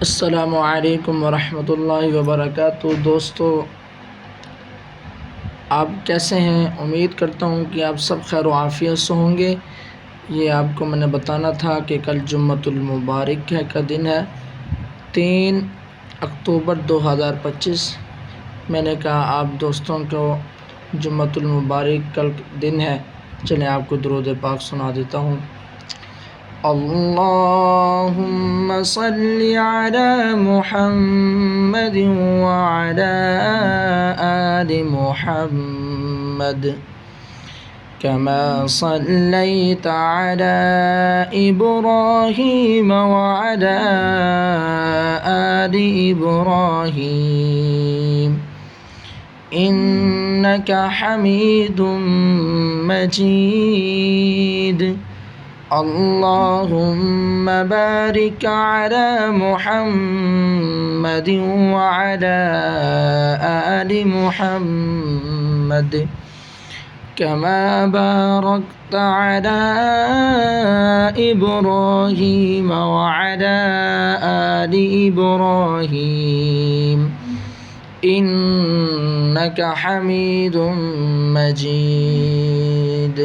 अस्सलामु अलैकुम वरहमतुल्लाहि वबरकातुहू। दोस्तों, आप कैसे हैं? उम्मीद करता हूँ कि आप सब खैर व आफ़ियत से होंगे। ये आपको मैंने बताना था कि कल जुम्मतुल मुबारक का दिन है, 3 अक्टूबर 2025। मैंने कहा आप दोस्तों को जुम्मतुल मुबारक कल दिन है, चलें आपको दुरूद पाक सुना देता हूँ। अल्लाहुम्मा सल्लि अला मुहम्मद व अला आलि मुहम्मद कमा सल्लैता अला इब्राहीम व अला आलि इब्राहीम इन्नका हमीदुम मजीद। अल्लाहुम्मा बारिक अला मुहम्मद व अला आलि मुहम्मद कमा बारकता अला इब्राहीम व अला आलि इब्राहीम इन्नका हमीदुम मजीद।